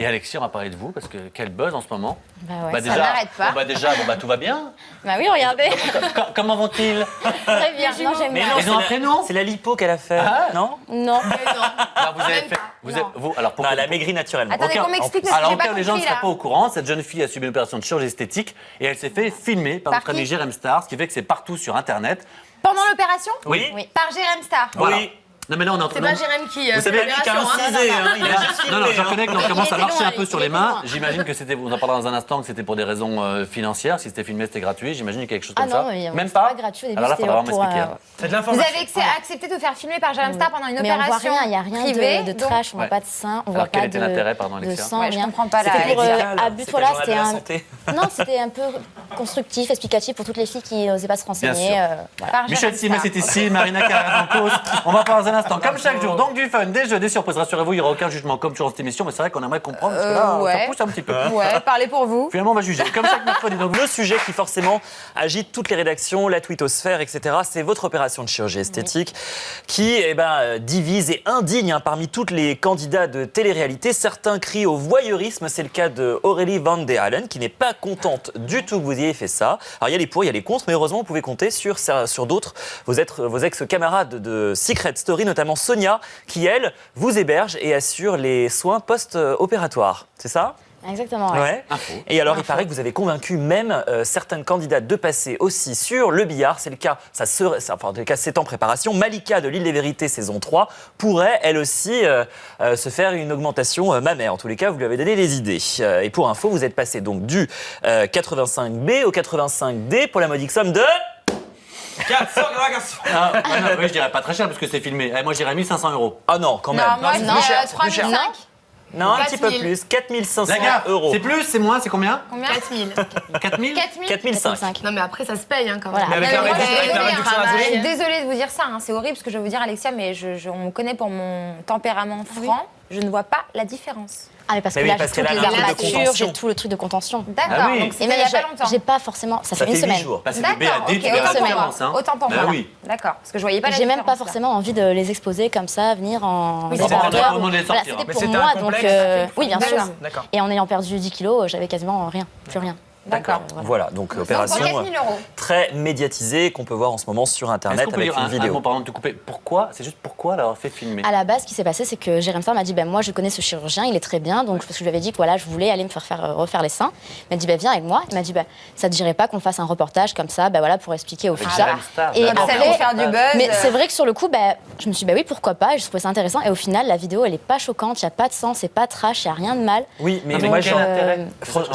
Et Alexis, on va parler de vous, parce que quel buzz en ce moment. Bah ouais, déjà, ça n'arrête pas. Tout va bien. Bah oui, regardez. Comment vont-ils? Très bien. Non, j'aime Mais bien. non, Ils ont un prénom? C'est la lipo qu'elle a fait, Ah. non? Non. Alors, vous avez Même fait. pas. Vous, alors, Non, pourquoi elle a maigri naturellement. Attendez, qu'on m'explique parce que Alors, j'ai en pas cas où les gens ne compris, seraient là. pas au courant, cette jeune fille a subi une opération de chirurgie esthétique et elle s'est fait filmer par Par notre ami qui Jérém Star, ce qui fait que c'est partout sur Internet. Pendant l'opération Oui. Oui. Par Jérém Star. Voilà. Oui. Non, mais là, on est en C'est train pas de. Jérém qui Vous savez, fait Lui qui a l'opération, hein. incisé, hein, il a juste filmé. Non, je hein. reconnais que quand on commence à était marcher loin, un peu il sur les était mains, loin. j'imagine que c'était, on en parlera dans un instant, que c'était pour des raisons financières. Si c'était filmé, c'était gratuit. J'imagine qu'il y a quelque chose Ah comme ça. non, mais Même c'est pas. pas gratuit au début. Alors là, il c'était faudra vraiment pour, m'expliquer. hein. C'est de Vous l'information. avez accepté de vous faire filmer par Jérém Star pendant une Mais on opération voit rien, il n'y a rien privée, de donc- trash, on voit Ouais. pas de sein, on Alors, voit quel pas était de, l'intérêt, pardon, de Alexia sang, Ouais, je rien. comprends pas la C'était pour médical, à but, c'était voilà, le journal c'était de la un... santé. Non, c'était un peu constructif, explicatif pour toutes les filles qui n'osaient pas se renseigner. sûr. Voilà. Par Michel Jérém Simès Star. est ici, Marina Carrère-Zancos. On va parler dans un instant, comme chaque jour. Donc du fun, des jeux, des surprises. Rassurez-vous, il n'y aura aucun jugement comme toujours dans cette émission, mais c'est vrai qu'on aimerait comprendre, parce que là, ça ouais. pousse un petit peu. Ouais, parlez pour vous. Finalement, on va juger, comme chaque mercredi. Donc, Le sujet qui forcément agite toutes les rédactions, la twittosphère, etc., c'est votre opération de chirurgie esthétique qui divise et indigne parmi toutes les candidats de télé-réalité. Certains crient au voyeurisme, c'est le cas de Aurélie Van der Halen qui n'est pas contente du tout que vous ayez fait ça. Alors il y a les pour, il y a les contre, mais heureusement vous pouvez compter sur d'autres, vos ex-camarades de Secret Story, notamment Sonia, qui elle vous héberge et assure les soins post-opératoires. C'est ça ? Exactement, ouais. Ouais. Info. Et alors, il paraît que vous avez convaincu même certaines candidates de passer aussi sur le billard. C'est le cas, en tout cas, c'est en préparation. Malika de l'Île des Vérités, saison 3, pourrait, elle aussi, se faire une augmentation mammaire. En tous les cas, vous lui avez donné les idées. Et pour info, vous êtes passé donc du 85B au 85D pour la modique somme de... 400 grammes. Ah, ouais, non, ouais, je dirais pas très cher, parce que c'est filmé. Eh, moi, j'irais 1500 €. Ah non, quand même. Non, moi, je c'est plus cher, dis c'est plus cher. 3005. Non, un petit peu 4000. plus. 4500 La gare, euros. c'est plus, c'est moins, c'est combien? Combien 4000. 4000? 4000. 4005. 5. Non, mais après, ça se paye hein, quand même. Voilà. Mais avec Non, mais la moi, réduction- je suis avec la désolée, réduction hein. à Je suis zéro. désolée de vous dire ça, hein. C'est horrible ce que je vais vous dire, Alexia, mais on me connaît pour mon tempérament franc. Je ne vois pas la différence. Ah mais parce Mais que oui, là, parce j'ai toutes qu'elle les a un truc de armatures, contention. j'ai tout le truc de contention. D'accord, Ah oui. donc Et c'était il même, n'y a pas longtemps. j'ai pas forcément... Ça fait une fait 8 semaine. jours. Bah, c'est du D'accord, BAD, ok, tu verras la autant pour différence. moi. Hein. Autant pour Bah moi. oui. D'accord, parce que je voyais pas la J'ai même pas différence, là. forcément envie de les exposer comme ça, venir en Oui, c'est débardeur. pour demander de Voilà, sortir, hein. c'était Mais pour c'était moi, un donc complexe. oui, bien sûr. D'accord. D'accord. Et en ayant perdu 10 kilos, j'avais quasiment rien, plus rien. D'accord. Voilà, donc Donc, opération pour 4000 euros. très médiatisée qu'on peut voir en ce moment sur Est-ce Internet qu'on peut avec dire une un vidéo. mot, pardon de te couper? Pourquoi? C'est juste pourquoi l'avoir fait filmer? À la base, ce qui s'est passé, c'est que Jérém Star m'a dit moi, je connais ce chirurgien, il est très bien. Donc, parce que je lui avais dit que voilà, je voulais aller me faire refaire les seins. Il m'a dit viens avec moi. Il m'a dit ça te dirait pas qu'on fasse un reportage comme ça, voilà, pour expliquer aux Avec filles ça. Jérém Star, Et d'accord. Ça allait faire du buzz. Mais c'est vrai que sur le coup, je me suis dit oui, pourquoi pas. Et je trouvais ça intéressant. Et au final, la vidéo, elle est pas choquante, il y a pas de sang, c'est pas trash, il y a rien de mal. Oui, mais Non, mais moi quel intérêt?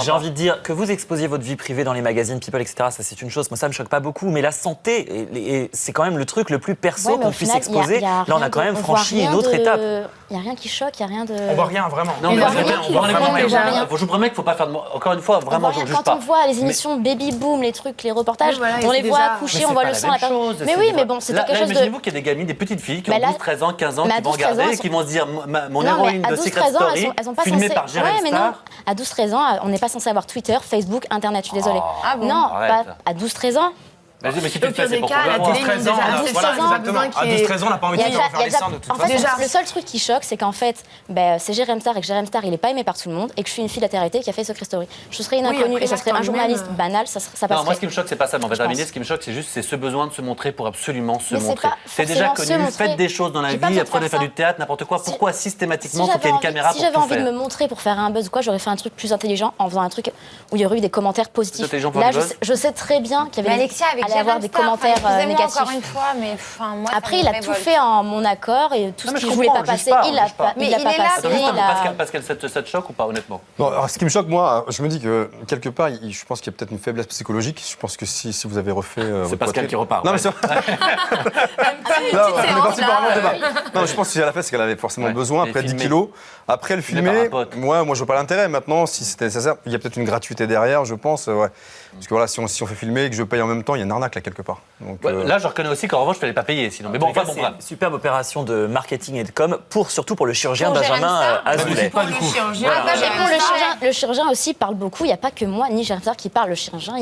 j'ai envie de dire que vous exposiez votre vie privée dans les magazines People, etc. Ça c'est une chose. Moi ça me choque pas beaucoup, mais la santé, c'est quand même le truc le plus perso Ouais, mais qu'on au puisse final, exposer. y a Là on a rien quand de- même on voit franchi rien une autre de- étape. Il y a rien qui choque, il y a rien de. On voit rien, vraiment. Non, Mais mais on on voit rien, vous rendez on compte voit que rien. je vous promets qu'il ne faut pas faire de... Encore une fois, On vraiment, voit je ne rien. juge Quand pas. on voit les émissions Baby Boom, les trucs, les reportages, Oui, voilà, on et les c'est voit déjà- accoucher, Mais on c'est voit pas le la sang. même la personne- chose, Mais c'est oui, des- mais bon, c'était Là, quelque chose de. imaginez-vous qu'il y a des gamines, des petites filles qui ont Mais là- 12, 13 ans, 15 ans, mais à qui vont 12, 13 ans, regarder et elles qui vont se dire mon Non, héroïne mais à de 12, Secret 13 ans, Story, elles sont pas filmée censées. par Jérém Ouais, mais non. Star. À 12, 13 ans, on n'est pas censé avoir Twitter, Facebook, Internet, je suis désolée. Ah bon Non, Arrête. pas à 12, 13 ans. Vas-y, mais si tu Au le pire fais, c'est des pour cas, combien la de mois? télé, ils 13 ont ans, déjà voilà, assez voilà, de ans, exactement. besoin À qu'il y ait- 12-13 ans, on n'a pas envie Il y de a faire déjà- il y a les déjà- seins de toute en façon. fait, Déjà. le seul truc qui choque, c'est qu'en fait, c'est Jérém Star et que Jérém Star, il n'est pas aimé par tout le monde et que je suis une fille de la télé qui a fait Secret Story. Je serais une Oui, inconnue après, et ça là, serait quand un même, journaliste banal, ça Non, moi, passerait. ce qui me choque, c'est pas ça. Mais on va Je terminer. pense. Ce qui me choque, c'est juste se besoin de se montrer pour absolument se Mais c'est montrer. pas C'est déjà forcément se connu. montrer. Faites des choses dans la J'ai pas vie, besoin de apprenez à faire faire du ça. théâtre, n'importe quoi. Si- Pourquoi Si systématiquement faut qu'il y ait une caméra si pour j'avais tout envie de faire? me montrer pour faire un buzz ou quoi, j'aurais fait un truc plus intelligent en faisant un truc où il y aurait eu des commentaires positifs. Intelligent pour Là, le buzz je sais très bien qu'il y Mais avait Alexia, avec allait avoir Jérém des Star, commentaires excusez-moi négatifs. encore une fois, mais moi, ça Après, me il a tout révolte. fait en mon accord et tout Non, mais ce je qu'il voulait comprends, pas juge passer, pas, il l'a juge pas. pas, Mais il l'a il pas est là, passé. Attends, juste, il a- Pascal, ça te choque ou pas, honnêtement? Non, alors, ce qui me choque, moi, je me dis que quelque part, je pense qu'il y a peut-être une faiblesse psychologique. Je pense que si vous avez refait. C'est Pascal qui repart. Non, ouais. mais c'est vrai. Une Là, petite on est séance, parti là, par un autre débat. Non, je pense que c'est à la fait, c'est qu'elle avait forcément Ouais. besoin, Et après 10 filmer. kilos. Après, le Filmé par filmer, un pote. moi, je vois pas l'intérêt. Maintenant, si c'était nécessaire, il y a peut-être une gratuité derrière, je pense. Ouais. Parce que voilà, si on fait filmer et que je paye en même temps, il y a une arnaque. arnaque là quelque part. Donc, Ouais, là, je reconnais aussi qu'en revanche, je ne fallait pas payer sinon. Mais bon, enfin, bon, c'est bref. une superbe opération de marketing et de com, surtout pour le chirurgien Pour Jérém Benjamin Starr. Azoulay. Pas du coup. Et pour le chirurgien aussi parle beaucoup. Il n'y a pas que moi ni Jérém Starr qui parle. Le chirurgien,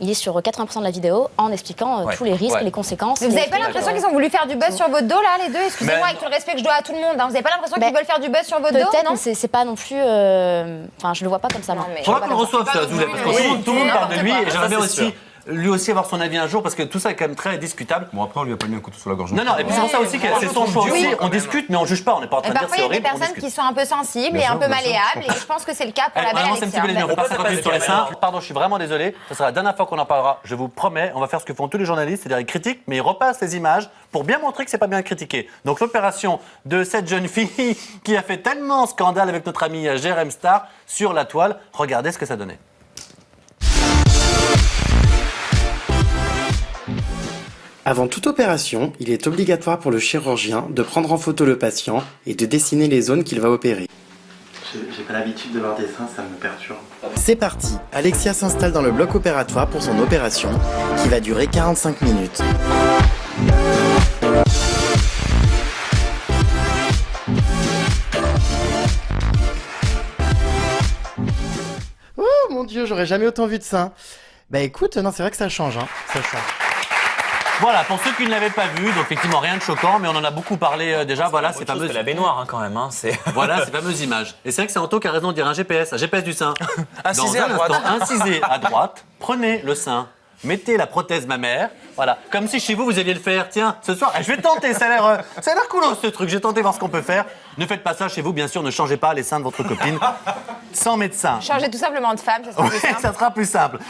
il est sur 80% de la vidéo en expliquant tous les risques, Ouais. les conséquences. Mais vous les n'avez pas trucs, l'impression qu'ils ont voulu faire du buzz sur votre dos, là, les deux? Excusez-moi, Mais avec tout le respect que je dois à tout le monde. Hein. Vous n'avez pas l'impression qu'ils Ben, veulent faire du buzz sur votre dos, Peut-être, non? mais c'est pas non plus. Enfin, je le vois pas comme ça. moi. mais- Faudra qu'on le reçoive, ça, Azoulay, parce que Oui, tout le monde parle de lui, n'importe et j'aimerais bien Ça, c'est aussi, lui aussi, avoir son avis un jour, parce que tout ça est quand même très discutable. Bon, après, on lui a pas mis un couteau sous la gorge. Non, non, et puis c'est pour ça aussi que c'est son choix aussi. On discute, mais on juge pas. On n'est pas en Et train de dire parfois, c'est il y a des horrible. on personnes discute. qui sont un peu sensibles et un peu malléables, et je pense que c'est le cas pour la belle Vraiment, c'est un petit peu les Alexia. nerfs. On passe peut un peu passer plus sur les sur seins. Pardon, je suis vraiment désolé. Ce sera la dernière fois qu'on en parlera. Je vous promets, on va faire ce que font tous les journalistes, c'est-à-dire ils critiquent, mais ils repassent les images pour bien montrer que c'est pas bien critiqué. Donc l'opération de cette jeune fille qui a fait tellement scandale avec notre ami Jérém Starr sur la toile, regardez ce que ça donnait. Avant toute opération, il est obligatoire pour le chirurgien de prendre en photo le patient et de dessiner les zones qu'il va opérer. J'ai pas l'habitude de voir des seins, ça me perturbe. C'est parti, Alexia s'installe dans le bloc opératoire pour son opération, qui va durer 45 minutes. Oh mon dieu, j'aurais jamais autant vu de seins. Bah écoute, non, c'est vrai que ça change, hein. Ça change. Voilà, pour ceux qui ne l'avaient pas vu, donc effectivement rien de choquant, mais on en a beaucoup parlé déjà. Voilà, ces C'est fameux fameuses, la baignoire, hein, quand même. Hein, c'est... voilà, ces fameuses images. Et c'est vrai que c'est Anto qui a raison de dire un GPS du sein. Incisé Dans à un droite. instant, incisé à droite, prenez le sein, mettez la prothèse mammaire, voilà, comme si chez vous vous alliez le faire. Tiens, ce soir, je vais tenter, ça a l'air coolos ce truc, j'ai tenté voir ce qu'on peut faire. Ne faites pas ça chez vous, bien sûr, ne changez pas les seins de votre copine sans médecin. Changez tout simplement de femme, ça sera plus Ouais, simple. ça sera plus simple.